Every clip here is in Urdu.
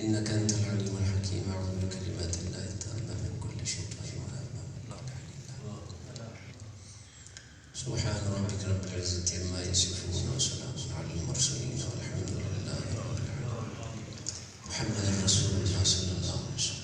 إنك أنت العليم الحكيم. أعوذ بكلمات الله التامة من كل شيطان وهامة. سبحان ربك رب العزة عما يصفون وسلام على المرسلين والحمد لله رب العالمين. محمد رسول الله صلى الله عليه وسلم.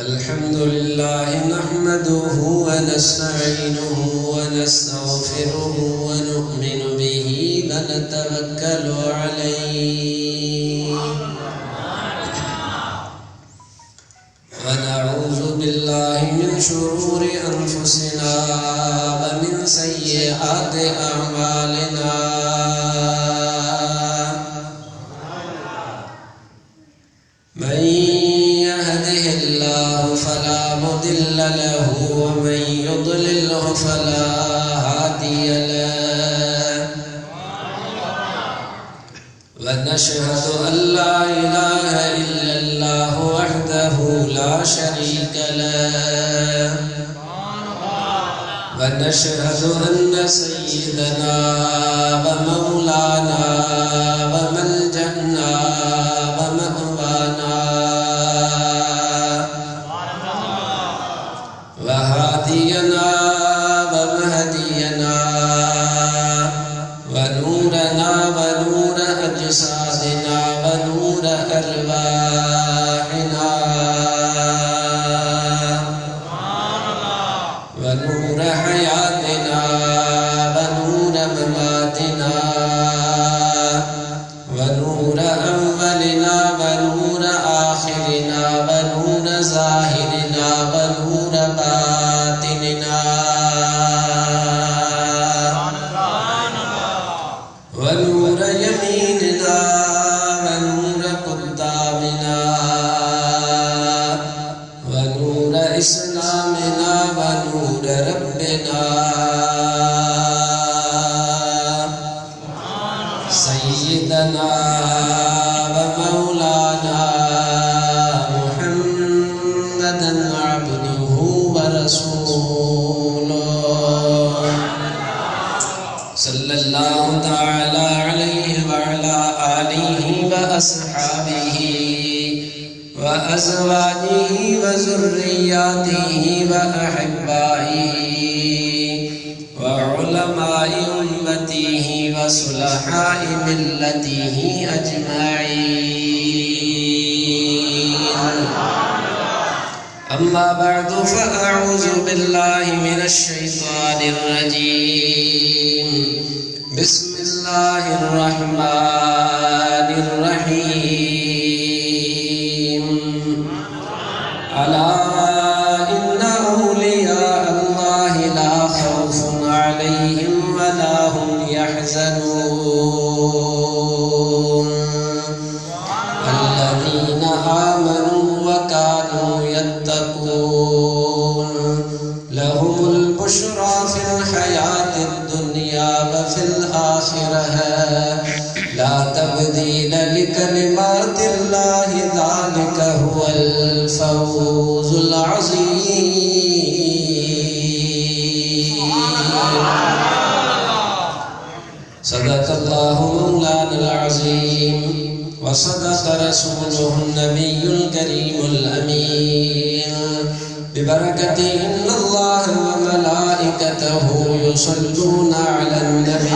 الحمد لله نحمده ونستعينه ونستغفره ونؤمن به ونتوكل عليه ونعوذ بالله من شرور أنفسنا ومن سيئات أعمالنا. من يهده الله فلا مضل له ومن يضلله فلا هادي له. ونشهد أن لا إله إلا الله وحده لا شريك له. ونشهد أن سيدنا ومولانا وملجأنا ومأوانا وهادينا ومهدينا ونورنا ونور أجسادنا ونور أرواحنا ونور حياتنا ونور مماتنا ونور أولنا ونور آخرنا ونور ظاهرنا ونور باطننا ونور يميننا ونور قدامنا ونور إسلامنا ونور ربنا سيدنا ومولانا محمدا عبده ورسوله صلى الله تعالى عليه وعلى آله وأصحابه وأزواجه وذرياته وأحبائه وعلماء أمته وصلحاء ملته أجمعين. أما بعد فأعوذ بالله من الشيطان الرجيم. بسم الله الرحمن الرحيم. ألا إن أولياء الله لا خوف عليهم ولا هم يحزنون الذين آمنوا وكانوا يتقون لهم البشرى في الحياة الدنيا وفي الآخرة لا تبديل لكلمات الله ذلك هو الفوز العظيم. صدق الله مولانا العظيم وصدق رسوله النبي الكريم الأمين. ببركة إن الله وملائكته يصلون على النبي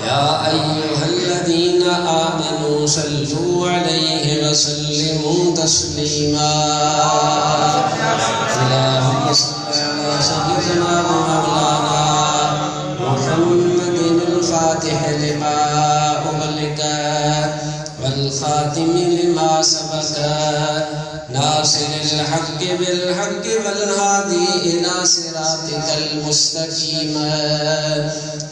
يا أيها الذين آمنوا صلوا عليه وسلموا تسليما. اللهم صل على سيدنا ومولانا محمد الفاتح لما أغلق والخاتم لما سبق ناصر الحق بالحق والهادي إلى صراطك المستقيم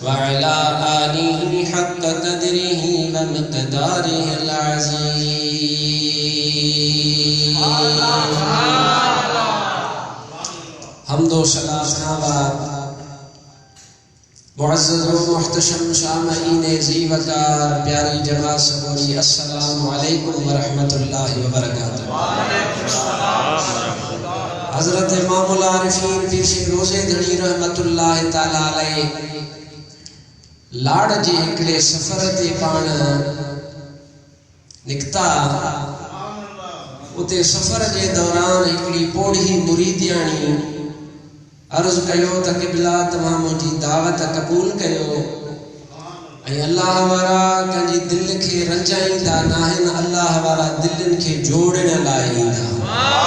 وعلى آله حق قدره ومقداره العظيم. حمد و ثنا بعد. معزز و محتشم سامعین عزیز وقار پیاری جماعت سبوری، السلام علیکم ورحمۃ اللہ وبرکاتہ. حضرت امام العارفین پیر شیخ روزے دھڑی رحمت اللہ تعالی علیہ لاڑ جے ہکڑے سفر تے پان نکتا اتے سفر جے دوران ہکڑی پوڑھی مریدیانی عرض کیو تا قبلہ تمام جی دعوت قبول کیو اے اللہ وارا کنجی دل کے رنجائیں دا ناہن اللہ وارا دلن کے جوڑن لائیں دا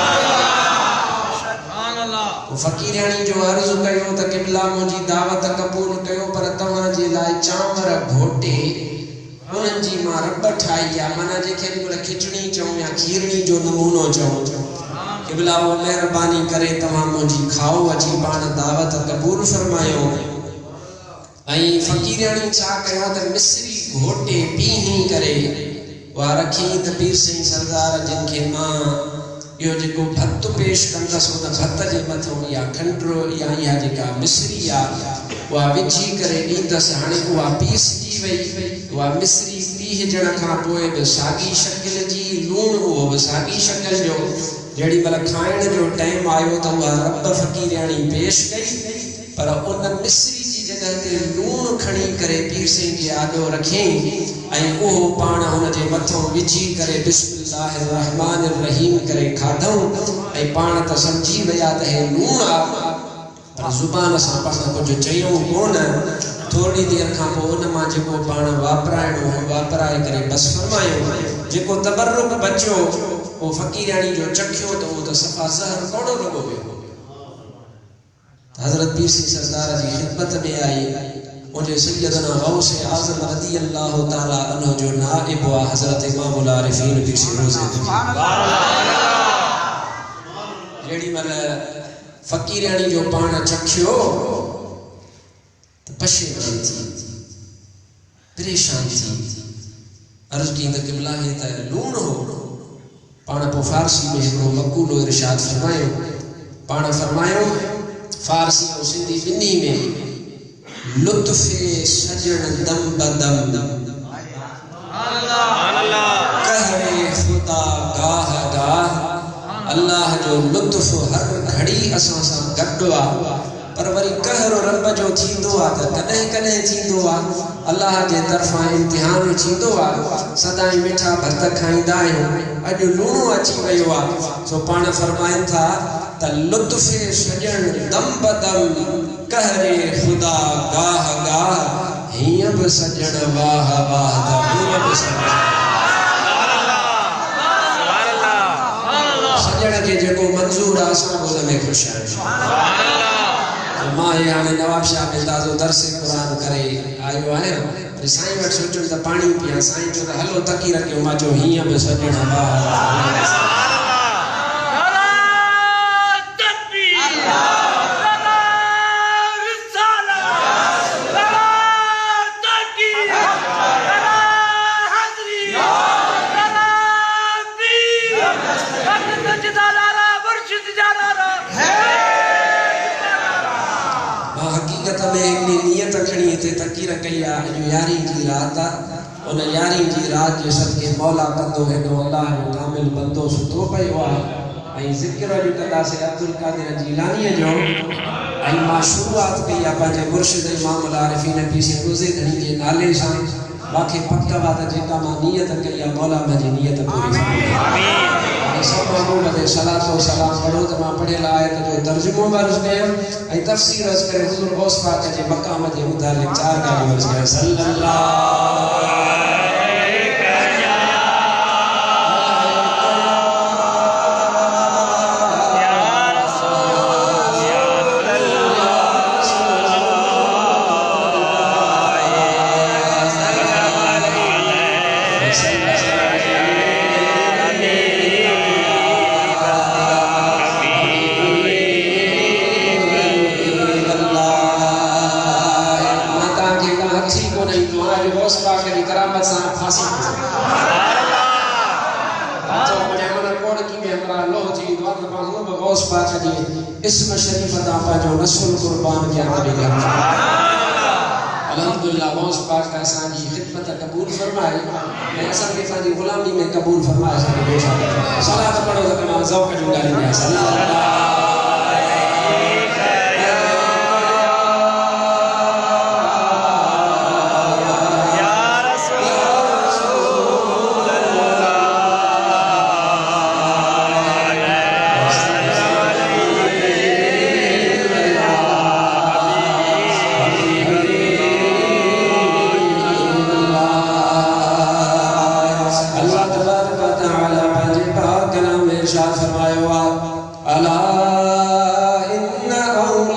فقیرانی جو عرض کیو تا قبلہ مجھے دعوت قبول کیو پر تمہاں جی لائے چاور گھوٹے انہاں جی ماں رب ٹھائی یا منا جے کھیلی بولا کھچڑی چاہوں یا کھیرنی جو نمونو چاہوں قبلہ وہ مہربانی کرے تمہاں مجھے کھاؤ اچھی پان دعوت قبول فرمائیو ائیں فقیرانی چاہ کیو تا مصری گھوٹے پی ہی کرے وہ رکھی تا پیر سنگھ سردار جن کے ماں یہ جو بھت پیش کرتا سو تا بھت جے متھوں یا کھنڈرو یا جکا مصری یا وہ وجھی کرے ڈیندا سے ہانے وہ پیس جی وئی وہ مصری پیہ جڑا کھا پوئے بے ساگی شکل جی لون وہ بے ساگی شکل جو جڑی بل کھائن جو ٹائم آیو تا وہ رب فقیرانی پیش گئی پر ان مصری جی جگہ تے لون کھڑی کرے پیر سنگھ جی آڈو رکھیں اے وہ پان ان جے متھوں وجھی کرے بسم اللہ الرحمن الرحیم کرے کھادوں اے پان تا سمجھی ویا تے لون آ پر زبان سان پاس کو جو چیوں کون تھوڑی دیر کھا پو ان ما جکو پان واپرائنو واپرائے کرے بس فرمایو جکو تبرک بچو وہ فقیرانی جو چکھیو تو وہ تو صفا زہر کوڑو لگو گئے حضرت پیر سنگھ سردار جی خدمت میں آئی مجھے سیدنا غوث اعظم رضی اللہ تعالی عنہ جو نائب ہوا حضرت امام العارفین پیر سنگھ روزے جیڑی مل فقیرانی جو پانا چکھیو تو پشیمان تھی پریشان تھی عرض کی اندر قبلہ ہے تا لون ہو پانا پو فارسی میں ہکڑو مقول و ارشاد فرمائیو پانا فرمائیو فارسی و سندھی بنی میں لطف سجن دم بدم قہر خدا گاہ گاہ اللہ جو لطف ہر گھڑی اساں سا گڈوا پر وری قہر رب جو تھیندو آ تا کدیں کدیں تھیندو آ اللہ جے طرفاں امتحان تھیندو آ سدائیں میٹھا بھرت کھائیندا آہیوں اج لونو اچی ویو آ سو پان فرمائن تھا تا لطف سجن دم بدم قہر خدا گاہ گاہ ہیم سجن واہ واہ دا ہیم سجن سجن کے جکو منظور آسان بولے میں خوش ہیں ماں یعنی نواب شاہ ملتازو درس قرآن کرے آئیو آئے سائیں وٹ سوچن تا پانی پیا سائیں جو تا ہلو تکی رکھیو ماں جو ہیم سجن واہ تکیر کیا جو یاری جی رات ان یاری جی رات جو صدقے مولا کندو ہے جو اللہ جو کامل بندو ستو پئی ہوا ائی ذکر جو کدا سے عبدالقادر جیلانی جو ائی ما شروعات کئی اپا جے مرشد امام العارفین پیر سنگھ روزے دھنی جے نالے شان باقی پکا وعدہ جے کا ما نیت کئی مولا مجھے نیت پوری آمین سب محبوب علیہ صلاۃ و سلام پڑھو تمام پڑھے لائے جو ترجمہ برس گئے اے تفسیر اس کرے حضور غوث پاک کے مقام کے متعلق چار گالی برس گئے صلی اللہ اسم شریف عطا پا جو رسول قربان کیا نبی کرم الحمدللہ غوث پاک کا سانجی خدمت قبول فرمائے میں اصل کے سانجی غلامی میں قبول فرمائے صلاۃ پڑھو تو ذوق جو گالی صلی اللہ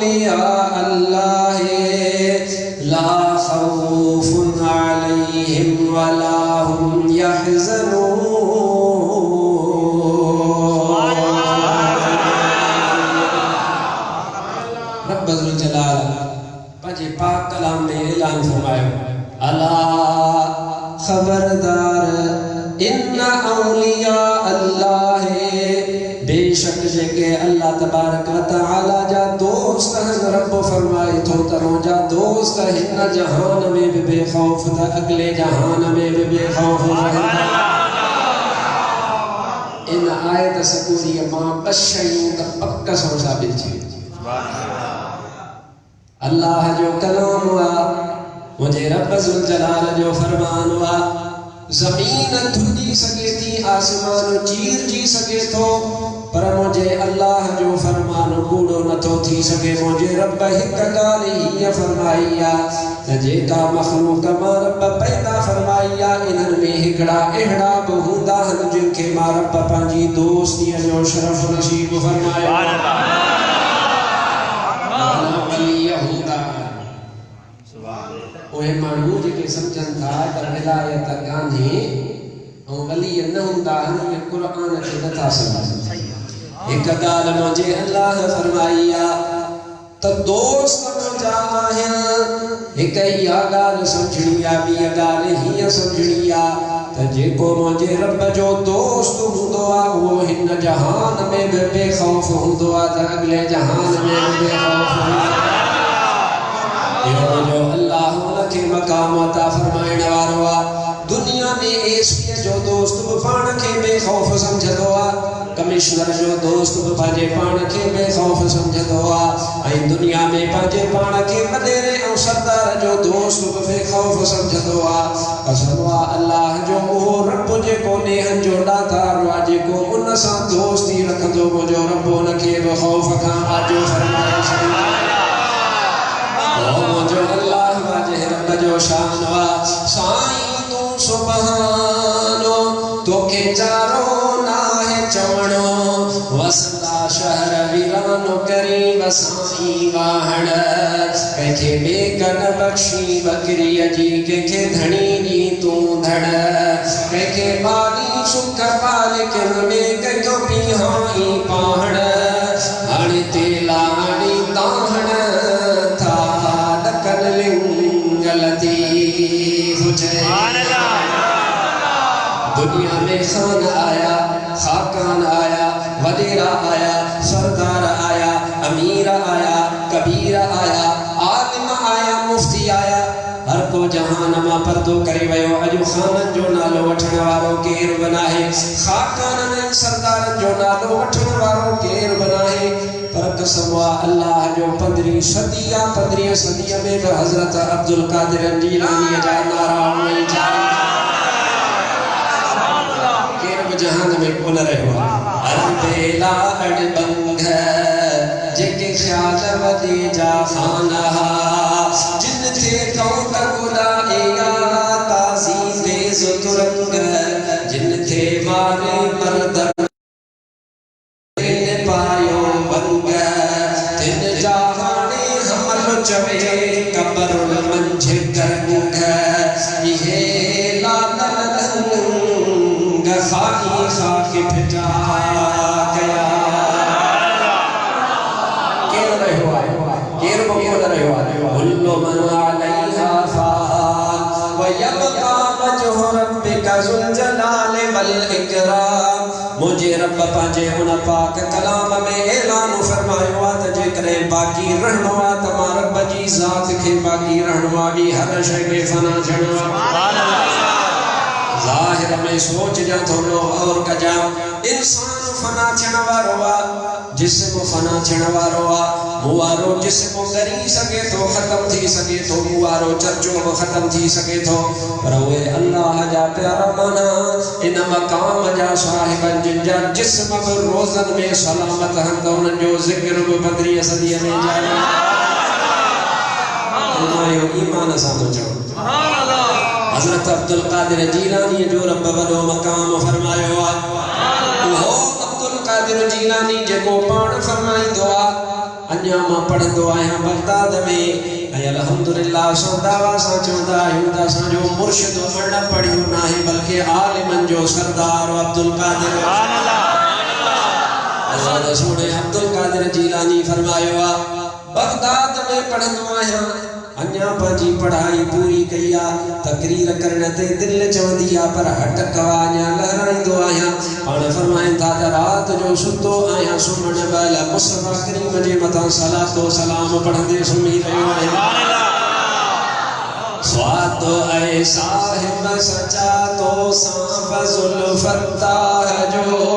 اولیاء اللہ لا خوف علیہم ولا هم يحزنون. رب ذوالجلال پنجے پاک کلام میں اعلان فرمایا الا خبردار ان اولیاء اللہ بے شک جے اللہ تبارک و تعالی جا دوست ہیں. رب فرمائے تو ترو جا دوست ہن جہان میں بھی بے خوف تھا اگلے جہان میں بھی بے خوف ان آیت سکوری ماں بشیوں کا پکا سو ثابت تھی. اللہ جو کلام ہوا مجھے رب ذوالجلال جو فرمان ہوا زمین دھنی سکے تھی آسمان چیر جی سکے تو پر مجھے اللہ جو فرمان بوڑو نہ تو تھی سکے. مجھے رب ہک گالی ہی فرمائیا تجھے کا مخلوق ما رب پیدا فرمائیا انہن میں ہکڑا اہڑا بہوندہ ہن جن کے ما رب پانجی دوستی جو شرف نصیب فرمایا اوہ مانو جے کے سمجھن تھا در ولایت گاندھی اور ولی نہ ہوندا ہن قرآن کے نتا سمجھ. ایک گال مجھے اللہ فرمائیا تو دوست مجھا آہن ایک یا گال سمجھنیا بھی گال ہی سمجھنیا تو جے کو مجھے رب جو دوست ہندوا وہ ہن جہان میں بے خوف ہندوا تو اگلے جہان میں بے خوف ہندوا. جو اللہ کے مقام عطا فرمائن واروا دنیا میں اس لیے جو دوست پان کے بے خوف سمجھدو کمشنر جو دوست پاجے پان کے بے خوف سمجھدو دنیا میں پاجے پان کے مدیرے اور سردار جو دوست بے خوف سمجھدو قسم اللہ جو وہ رب جے کو نیہن جو ڈاتا راجے کو ان سا دوستی رکھ دو جو رب ان کے بے خوف کھان جو فرمائے جو اللہ واجہ رب جو شان وا سائیں تو سبحانو تو کے چاروں ناہ چوڑو وسدا شہر ویرانو کری وسائیں واہڑ کہے بے کن بخشی بکری جی کہ دھڑی جی تو دھڑ کہے پالی سکھ پالک میں کہو پیہائی پاہڑ ہڑ تیلا ہڑی تاہڑ دنیا میں خان آیا خاکان آیا وزیر آیا سردار آیا امیر آیا کبیر آیا عالم آیا مفتی آیا ہر کو جہان ما پردو کرے ویو اجو خانن جو نالو وٹھن وارو کیر بنا ہے خاکانن سردارن جو نالو وٹھن وارو کیر بنا ہے پر قسم اللہ جو 15 صدیہ میں حضرت عبدالقادر جیلانی جا نارا ہوئی جاری کیر جہان میں کون رہے ہوا اربیلا اڑ بنگ جک خیال ودی جا خانہ جن تھے کون تکلا ایا تازی دیز ترنگ جن تھے مارے مردن پایو بنگ تن جاہانے حمل چوے کبر منجھ کرنگ یہ لانلنگ خاکی خاک پھٹا گیا کیر رہے ہوا کیر بکول رہے ہوا کل من علیہا فان ویبقا وجہ ربک ذوالجلال والاکرام. مجھے رب پانجے ان پاک کلام میں اعلان فرمائیوا تجھے کرے باقی رہنوا تما رب جی ذات کے باقی رہنوا بھی ہر شے کے فنا جھڑوا ظاہر میں سوچ جا تھوڑو اور کجا انسان فنا چھڑوا روا جسم فنا چھڑوا روا موارو جسم گری سکے تو ختم تھی سکے تو موارو چرچو ختم تھی سکے تو روے اللہ جا پیارا مانا ان مقام جا صاحب جن جا جسم روزن میں سلامت ہندون جو ذکر بدری صدی میں جائے فرمائیو ایمان سامو چاہو حضرت عبدالقادر جیلانی جو رب بلو مقام فرمائیو وہ عبدالقادر جیلانی جے کو پان فرمائی دعا انیا ماں پڑھندو آیا بغداد میں اے الحمدللہ سو دعویٰ سا چوندہ آئیوندہ سا جو مرشد و مرنا پڑھیو نہ ہے بلکہ عالمن جو سردار و عبدالقادر حضرت سونے عبدالقادر جیلانی فرمائیو بغداد میں پڑھندو آیا انیا پانچی پڑھائی پوری کیا تقریر کرنتے دل چوندیا پر ہٹ کوانیا لہرائی دو آیا پانے فرمائیں تھا رات جو ستو آیا سمن بالا مصطفیٰ کریم جے مطا صلاة و سلام پڑھنے سمی رہے آیا سواتو اے صاحب سچا تو سانف ظلفتہ جو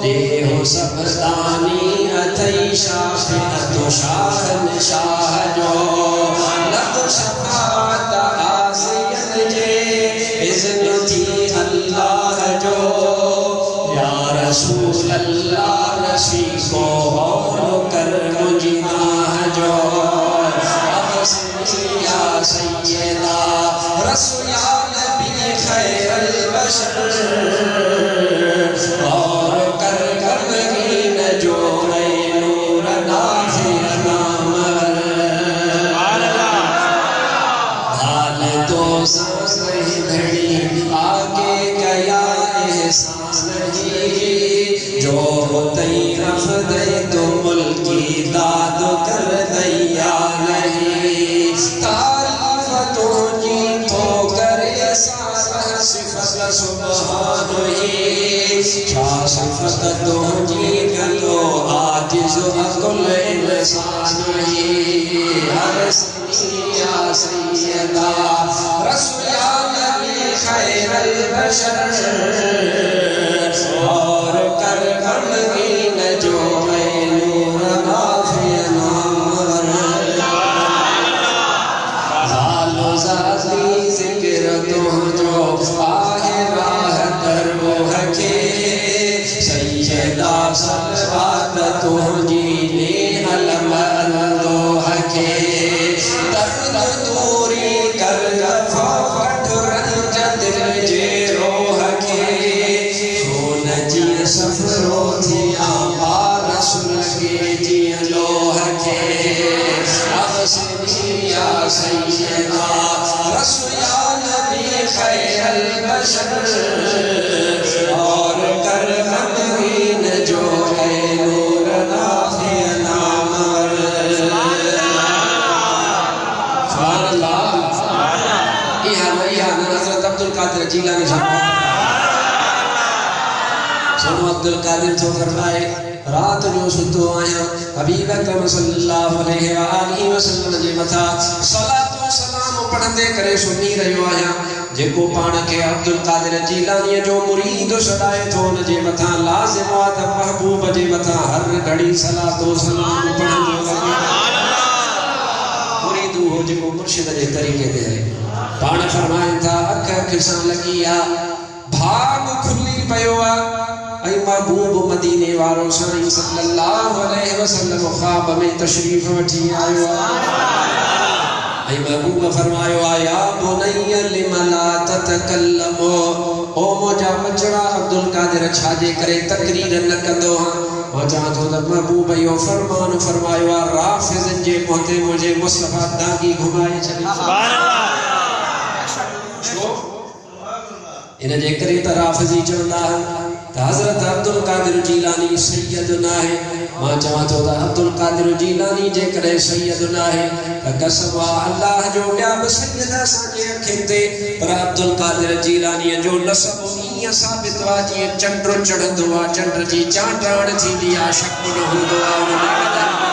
یہ ہو سبتانی اتھائی شافعت و شاہن شاہ جو لب شفاعت آسین جے اذن تھی اللہ جو یا رسول اللہ رشی کو ہون کر مجناہ جو یا سیدہ رسول یا نبی خیر البشر اور کر کرمین جو اے نور نافی نامر حال تو سانس نہیں دھڑی آگے گیا احسان ہی جو ہوتی رف دے تو ملکی داد کر دیا نہیں سبحان ہی کیا صفت تجھی گلو عاجز عقل انسان ہی ہر سیا سیدہ رسول یا نبی خیر البشر اور کر غمگین جو اے نور نافع نامور حال و ذاتی ذکر تو جو آہ راہ در وہ حکے سیدہ صلوات تجھی نے علم اندو حکے درد دوری کر گفا وٹ رنج دل جے رو حکے سون جی سفرو تھی آبا رسول کے جی لو حکے افسنی یا سیدہ رسول یا نبی خیر البشر اور کر غمگین جو اے نور نافع نامور سبحان اللہ یہ حضرت عبدالقادر جیلانی صاحب سنو عبدالقادر جو فرمائے رات جو ستو آیا حبیب اکرم صلی اللہ علیہ وآلہ وسلم جے متھا صلاة و سلام پڑھندے کرے سنی رہیو آیا جے کو پانا کے عبدالقادر جیلانی جو مرید سڑائے تو نجے متھا لازم آتا محبوب جے متھا ہر گھڑی صلاة و سلام پڑھندے لگے مریدو ہو جے کو مرشد جے طریقے دے رہے پانا فرمائیں تھا اکھا کسان لگیا بھاگ کھلی پیوا اے محبوب مدینے وارو سائیں صلی اللہ علیہ وسلم خواب میں تشریف وٹھی آئیو اے محبوب فرمائیو یا بنی لم لا تتکلمو او موجا بچڑا عبدالقادر چھاجے کرے تقریر نہ کندو موجا تو محبوب ایو فرمان فرمائیو رافض جے پہتے مجھے مصطفیٰ دانگی گھمائے چلے سبحان اللہ انہیں جے کرے تا رافضی چلنا ہے حضرت عبدالقادر جیلانی سیدنا ہے ماں چاہاں تو عبدالقادر جیلانی جے کرے سیدنا ہے قسم اللہ جو بیاب سیدہ سانجے کھتے پر عبدالقادر جیلانی جو نصب ہی ثابت واجی چندر چڑھ دعا چندر جی چانٹران تھی دیا شکل ہو دعا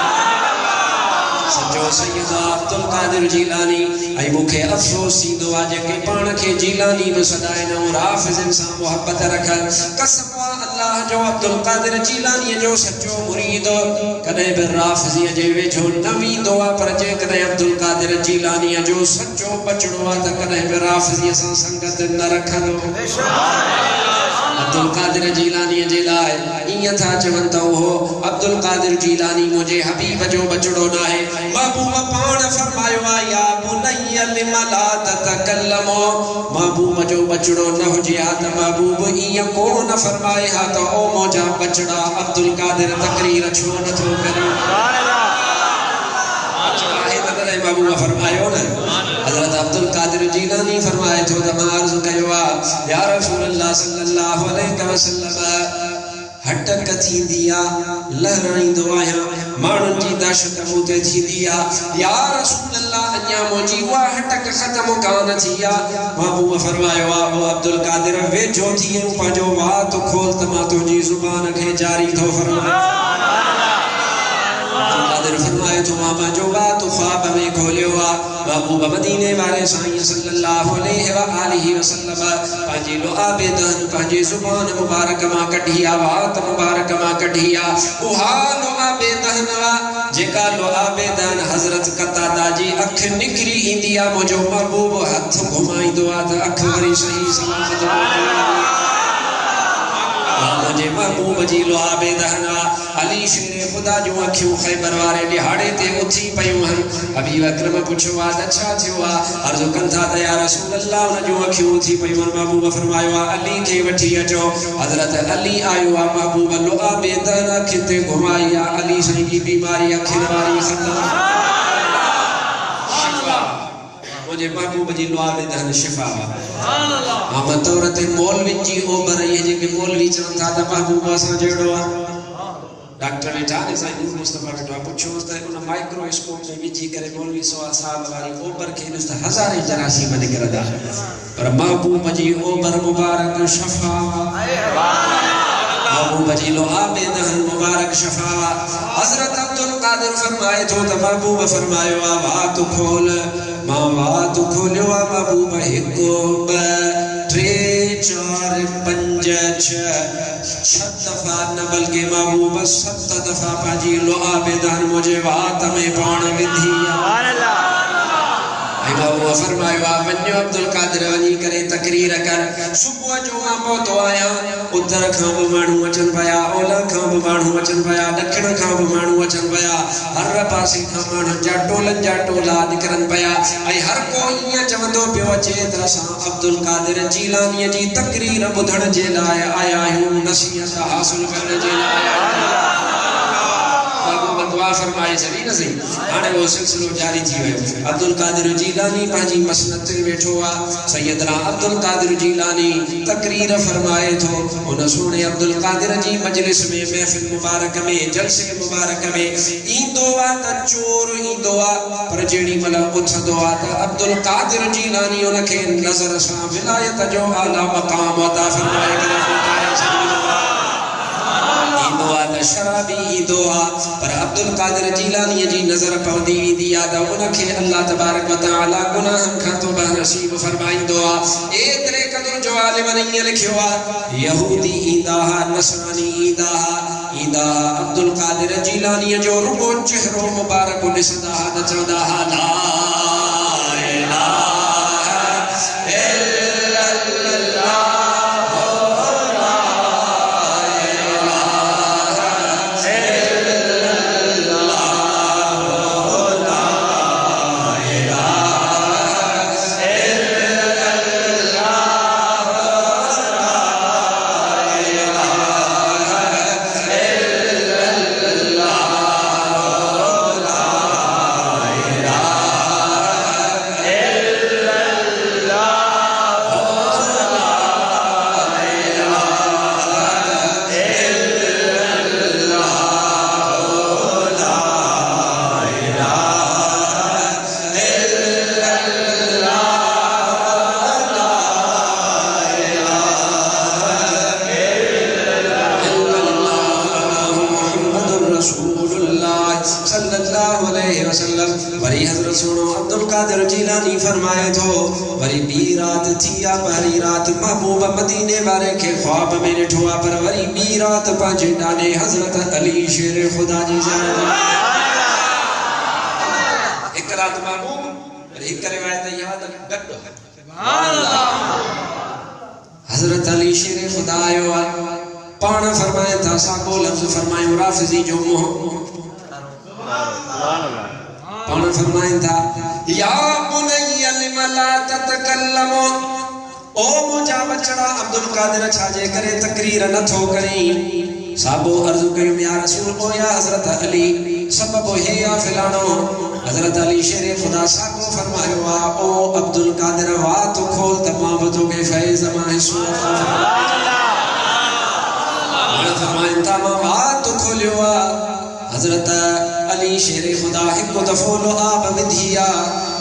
سچو سیدہ عبدالقادر جیلانی اے مکھے افسوسی دعا جے کے پان کے جیلانی بسدائے نو رافض انسان محبت رکھا قسم اللہ جو عبدالقادر جیلانی جو سچو مرید کدے بر رافضی جے ویچو نوی دعا پر جے کدے عبدالقادر جیلانی جو سچو بچڑوا تا کدے بر رافضی سان سنگت نہ رکھا دو عبدالقادر جیلانی جے لائے یہ تھا چونتا ہو عبدالقادر جیلانی مجھے حبیب جو بچڑو نہ ہے محبوب پان فرمائیو یا بنی لم لا تتکلمو محبوب جو بچڑو نہ ہو جہاں محبوب یہ کون فرمائے ہاں تو او موجہ بچڑا عبدالقادر تقریر چھوڑ تو کریں محبوب فرمایو نا حضرت عبد القادر جیلانی فرمائے تو دمارز کیوا یا رسول اللہ صلی اللہ علیہ وسلم ہٹک تھی دیا لہرائیں دعائیں مانن جی داشت موتے تھی دیا یا رسول اللہ انیا موجی وا ہٹک ختم کان تھیا محبوب فرمایا او عبد القادر وے جو تھی پاجو بات کھول تما تو جی زبان کے جاری تو فرمایا قادر فرمائے تو ماما جو بات خواب میں کھولے ہوا محبوب مدینے والے سائیں صلی اللہ علیہ وآلہ وسلم پانجی لو آبیدان پانجی زبان مبارک ماں کٹھیا وات مبارک ماں کٹھیا اوہا لو آبیدان جکا لو آبیدان حضرت قطادہ جی اکھ نکری اندیا مجھو محبوب ہتھ گھمائی دعا تھا اکھ بری صحیح سلامت مجھے محبوب جی لو آبیدان علی شیر خدا جو اکھیوں خیبر وارے لہاڑے تے اتھی پیوں ہن حبیب اکرم پوچھو آد اچھا تھیوا عرضو کن تھا یا رسول اللہ انہ جو اکھیوں اتھی پیوں ہن محبوب فرمائیوا علی کے وٹھی اچو حضرت علی آئیوا محبوب لو آبیدان اکھتے گھمائیا علی سنی کی بیماری اکھن واری ختم مجھے محبوب جی لو آبیدان شفا ہم طورت مولوی جی اوبر یہ جے کہ مولوی چند تھا تا محبوب آسان جڑوا ڈاکٹر بیٹھا نے سائیں نور مصطفیٰ بیٹھا پوچھو اس طرح انہا مائکرو اسکوپ میں ویجی کرے مولوی سوال صاحب والی اوبر کے نستا ہزاریں جراسی میں نگر دا پر محبوب جی اوبر مبارک شفا محبوب جی لو آبیدان مبارک شفا حضرت عبد القادر فرمائے تو تا محبوب فرمائے وات کھول ماں وات کھولے محبوب ہکو ٹرے چار پنج چھت دفعہ نبل کے محبوب ست دفعہ پاجی لو آبیدان مجھے وات میں پان ودھیا محبوب فرمائیوا ونیو عبد القادر ونی کرے تقریر کر صبح جو ماں پوتو آیا اتر کھان بمانو اچن پیا اولا کھان بمانو اچن پیا دکھن کھان بمانو اچن پیا ہر پاسی کھان مانو جا ٹولا نکرن پیا ای ہر کوئی چوندو پیو اچے ترسا عبد القادر جیلانی جی تقریر بدھن جے لائے آیا ہوں نصیحت حاصل کرنے جے لائے دعا فرمائے چلی نہ صحیح آنے وہ سلسلو جاری تھی ہوئے عبد القادر جیلانی پانچی مسنت بیٹھو ہوا سیدنا عبد القادر جیلانی تقریر فرمائے تو انہوں سونے عبد القادر جی مجلس میں محفل مبارک میں جلسے مبارک میں این دعا تا چور این دعا پر جیڑی ملا اتھ دعا تا عبد القادر جیلانی انہوں کے نظر سا ولایت جو اعلیٰ مقام عطا فرمائے دعا دا شرابی دعا پر عبد القادر جیلانی جی نظر پودی دیا دا انکھے اللہ تبارک و تعالی گناہ کا توبہ نصیب فرمائی دعا ایترے قدر جو عالم نہیں لکھوا یہودی ایداہا نصرانی ایداہا عبد القادر جیلانی جو رکو چہرو مبارک نسداہا نچوداہا لا الہ وری حضرت سنو عبد القادر جیلانی فرمائے تو وری بی رات تھیا پہلی رات محبوب مدینے والے کے خواب میں نٹھوا پر وری بی رات پانچے ڈالے حضرت علی شیر خدا جی زیادہ ایک رات محبوب اور ایک روایت یاد گھٹ حضرت علی شیر خدا آئے پانا فرمائے تھا ساکو لفظ فرمائے رافضی جو پانا فرمائیں تھا یا بنی لما لا تتکلم او مجھا بچڑا عبد القادر چھاجے کرے تقریر نہ تھو کریں صحابو عرض کریم یا رسول او یا حضرت علی سبب ہے یا فلانو حضرت علی شیر خدا صاحب کو فرمایا او عبد القادر وا تو کھول تمام تو کے فیض ما سبحان اللہ فرمائیں تمام وا تو کھولوا حضرت علی شیر خدا ایک دفعہ لو آب ودھیا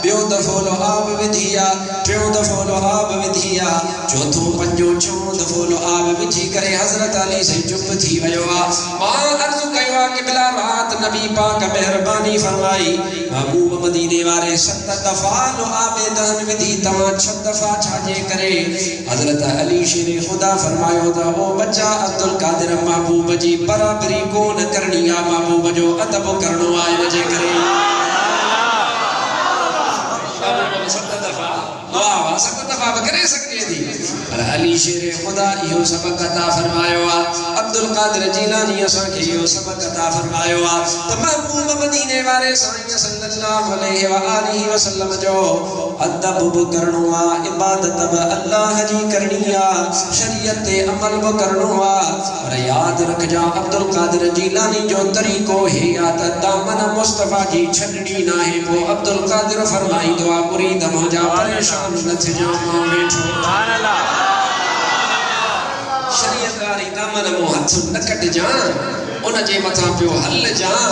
بیو دفعہ لو آب ودھیا ٹیو دفعہ لو آب ودھیا چوتھوں پنجوں چھوں دفعہ لو آب ودھی کرے حضرت علی سے چپ تھی ویو ماں عرض کیوا کہ بلا رات نبی پاک مہربانی فرمائی محبوب مدینے والے 7 دفعہ لو آب دہن ودھی تمام 6 دفعہ چھاجے کرے حضرت علی شیر خدا فرمایا تھا او بچہ عبد القادر محبوب جی برابری کو نہ کرنی یا محبوب جو ادب کرنو آئے وجہ کرے دعا 7 دفعہ کرے سکتے تھی پر علی شیر خدا یہ سبق عطا فرمایا عبد القادر جیلانی اساں کے یہ سبق عطا فرمایا تو محبوب مدینے والے سائیں صلی اللہ علیہ وآلہ وسلم جو ادب کرنو عبادت اللہ جی کرنی شریعت عمل کرنو اور یاد رکھ جا عبد القادر جیلانی جو طریقو ہے یا دامن مصطفیٰ جی چھڑنی نہ ہے وہ عبد القادر فرمائی دعا مرید ہو جا پریشان نہ تھے جا ماں بیٹھو شریعت واری دامن مو ہتھ نہ کٹ جان ان جے مٿا پیو ہل جان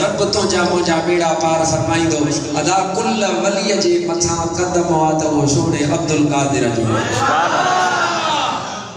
رب تو جا موجا بیڑا پار فرمائی دو ادا کل ولی جے مٿا قدم آت وہ سونے عبد القادر جو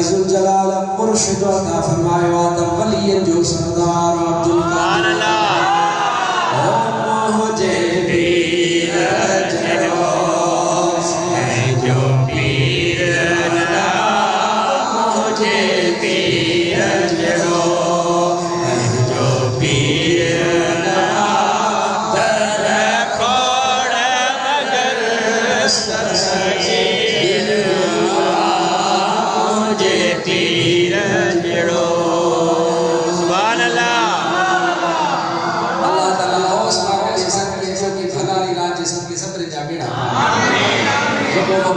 ذوالجلال مرشد عطا فرمائے آدم ولی جو سردار عبد القادر او مجھے پیر جڑو ہے جو پیر جڑا مجھے پیر جڑو ہے جو پیر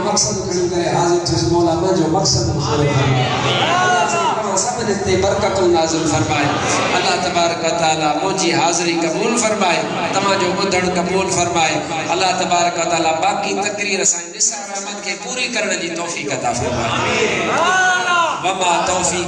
مقصد کھڑی کرے حاضر تھس مولا میں جو مقصد حضور فرمائے سب نے برکت نازل فرمائے اللہ تبارک و تعالی مجھے حاضری قبول فرمائے تمام جو بدھڑ قبول فرمائے اللہ تبارک و تعالی باقی تقریر سائیں نثار احمد کے پوری کرنے کی توفیق عطا فرمائے وما توفیقی